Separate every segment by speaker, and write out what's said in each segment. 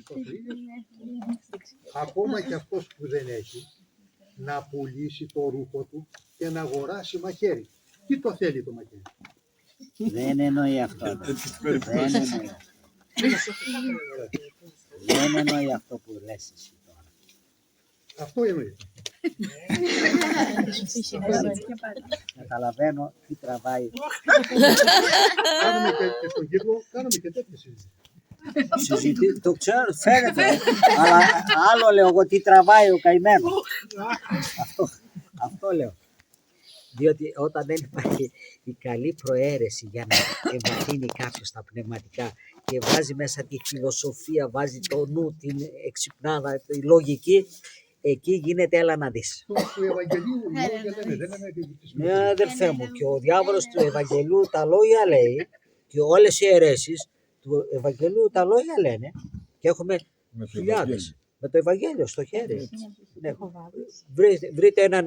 Speaker 1: Χριστός ο ίδιος, ακόμα και αυτός που δεν έχει, να πουλήσει το ρούχο του και να αγοράσει μαχαίρι. Τι το θέλει το μαχαίρι?
Speaker 2: Δεν εννοεί αυτό. Δεν εννοεί αυτό που λες εσύ τώρα.
Speaker 1: Αυτό εννοεί.
Speaker 2: Καταλαβαίνω τι τραβάει.
Speaker 1: Κάνουμε και στον κύκλο, κάνουμε και τέτοιες συζητήσεις.
Speaker 2: Το ξέρω, φαίνεται. Αλλά άλλο λέω εγώ τι τραβάει ο καημένος. Αυτό λέω. Διότι όταν δεν υπάρχει η καλή προαίρεση για να εμβαθύνει κάποιος στα πνευματικά και βάζει μέσα τη φιλοσοφία, βάζει το νου, την εξυπνάδα, τη λογική, εκεί γίνεται έλα να δεις.
Speaker 1: Του Ευαγγελίου λόγια λένε, δεν λέμε τις
Speaker 2: Ναι, αδερφέ μου, και ο διάβολος του Ευαγγελίου τα λόγια λέει και όλες οι αιρέσεις του Ευαγγελίου τα λόγια λένε και έχουμε χιλιάδες με το Ευαγγέλιο στο χέρι. Ναι. Βρείτε έναν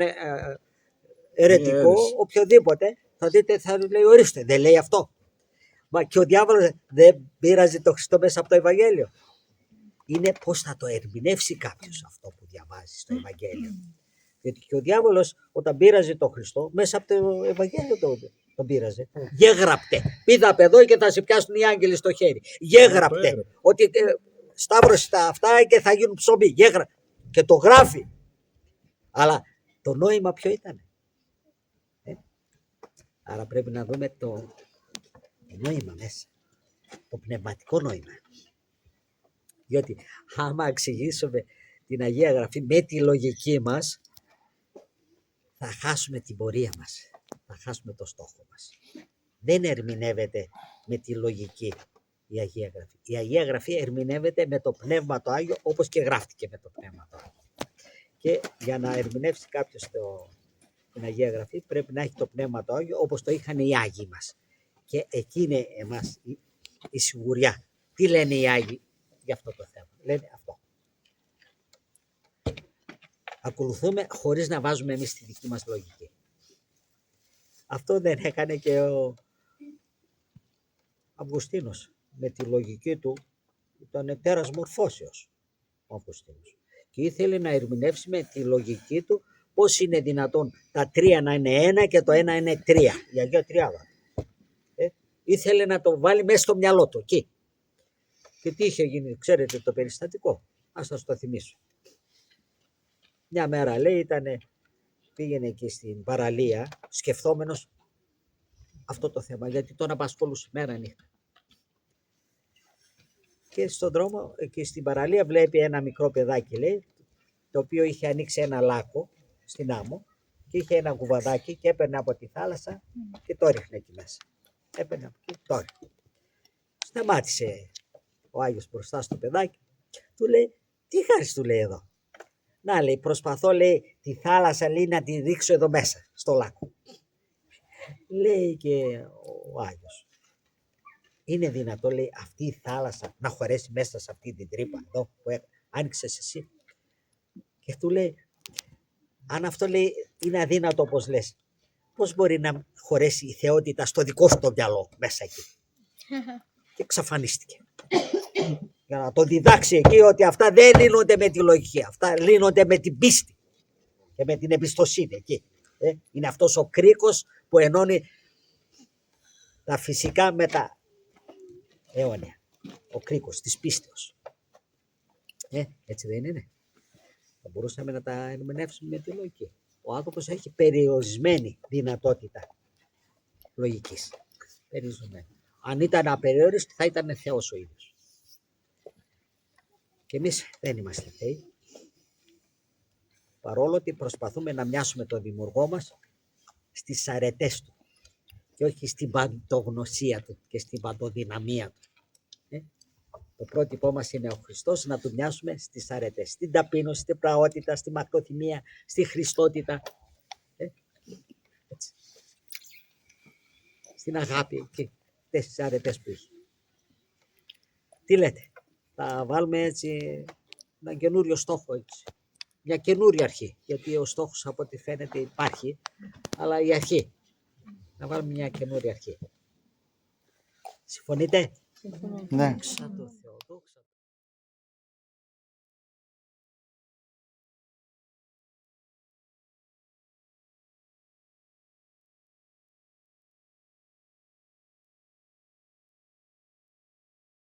Speaker 2: αιρετικό, οποιοδήποτε, θα δείτε, θα λέει ορίστε, δεν λέει αυτό. Μα και ο διάβολος δεν πείραζε το Χριστό μέσα από το Ευαγγέλιο. Είναι πώς θα το ερμηνεύσει κάποιος αυτό που διαβάζει στο Ευαγγέλιο. Γιατί και ο διάβολος όταν πείραζε τον Χριστό, μέσα από το Ευαγγέλιο τον πείραζε. Γέγραπτε. Πήδα παιδό και θα σε πιάσουν οι άγγελοι στο χέρι. Γέγραπτε. Ότι σταύρωσε τα αυτά και θα γίνουν ψωμί. Γέγραπτε. Και το γράφει. Αλλά το νόημα ποιο ήταν? Άρα πρέπει να δούμε το νόημα μέσα. Το πνευματικό νόημα. Διότι άμα εξηγήσουμε την Αγία Γραφή με τη λογική μας, θα χάσουμε την πορεία μας. Θα χάσουμε το στόχο μας. Δεν ερμηνεύεται με τη λογική η Αγία Γραφή. Η Αγία Γραφή ερμηνεύεται με το Πνεύμα το Άγιο, όπως και γράφτηκε με το Πνεύμα το Άγιο. Και για να ερμηνεύσει κάποιος την Αγία Γραφή πρέπει να έχει το Πνεύμα το Άγιο όπως το είχαν οι Άγιοι μας. Και εκεί είναι εμάς η σιγουριά. Τι λένε οι Άγιοι για αυτό το θέμα? Λένε αυτό. Ακολουθούμε χωρίς να βάζουμε εμείς τη δική μας λογική. Αυτό δεν έκανε και ο Αυγουστίνος. Με τη λογική του ήταν τέρας μορφώσεως ο Αυγουστίνος. Και ήθελε να ερμηνεύσει με τη λογική του πώς είναι δυνατόν τα τρία να είναι ένα και το ένα είναι τρία. Η Αγία Τριάδα. Ήθελε να το βάλει μέσα στο μυαλό του εκεί. Και τι είχε γίνει, ξέρετε το περιστατικό? Ας σας το θυμίσω. Μια μέρα λέει πήγαινε εκεί στην παραλία σκεφτόμενος αυτό το θέμα, γιατί τον απασχολούσε μέρα νύχτα. Και στον δρόμο εκεί στην παραλία βλέπει ένα μικρό παιδάκι, λέει, το οποίο είχε ανοίξει ένα λάκκο στην άμμο και είχε ένα κουβαδάκι και έπαιρνε από τη θάλασσα και το ρίχνε εκεί μέσα. Έπαιρνε από εκεί, το ρίχνε. Σταμάτησε ο Άγιος μπροστά στο παιδάκι, του λέει, τι χάρης, του λέει εδώ? Να, λέει, προσπαθώ, λέει, τη θάλασσα, λέει, να τη ρίξω εδώ μέσα στο λάκκο. Λέει και ο Άγιος, είναι δυνατό, λέει, αυτή η θάλασσα να χωρέσει μέσα σε αυτή την τρύπα εδώ που άνοιξες εσύ? Και του λέει, αν αυτό, λέει, είναι αδύνατο όπως λες, πώς μπορεί να χωρέσει η θεότητα στο δικό σου το μυαλό μέσα εκεί? Και εξαφανίστηκε. Για να το διδάξει εκεί ότι αυτά δεν λύνονται με τη λογική, αυτά λύνονται με την πίστη και με την εμπιστοσύνη εκεί. Είναι αυτός ο κρίκος που ενώνει τα φυσικά με τα αιώνια. Ο κρίκος της πίστεως. Έτσι δεν είναι? Θα μπορούσαμε να τα ερμηνεύσουμε με τη λογική. Ο άνθρωπος έχει περιορισμένη δυνατότητα λογικής. Περιορισμένη. Αν ήταν απεριόριστη θα ήταν Θεός ο ίδιος. Και εμείς δεν είμαστε Θεοί. Παρόλο ότι προσπαθούμε να μοιάσουμε τον Δημιουργό μας στις αρετές του και όχι στην παντογνωσία του και στην παντοδυναμία του. Το πρότυπό μας είναι ο Χριστός, να του μοιάσουμε στις αρετές, στην ταπείνωση, στην πραότητα, στη μακροθυμία, στη χριστότητα, έτσι. Στην αγάπη και αυτές τις αρετές που είχε. Τι λέτε, θα βάλουμε έτσι ένα καινούριο στόχο, έτσι. Μια καινούρια αρχή, γιατί ο στόχος από ό,τι φαίνεται υπάρχει, αλλά η αρχή, να βάλουμε μια καινούρια αρχή. Συμφωνείτε?
Speaker 3: Ναι.
Speaker 2: Σαν το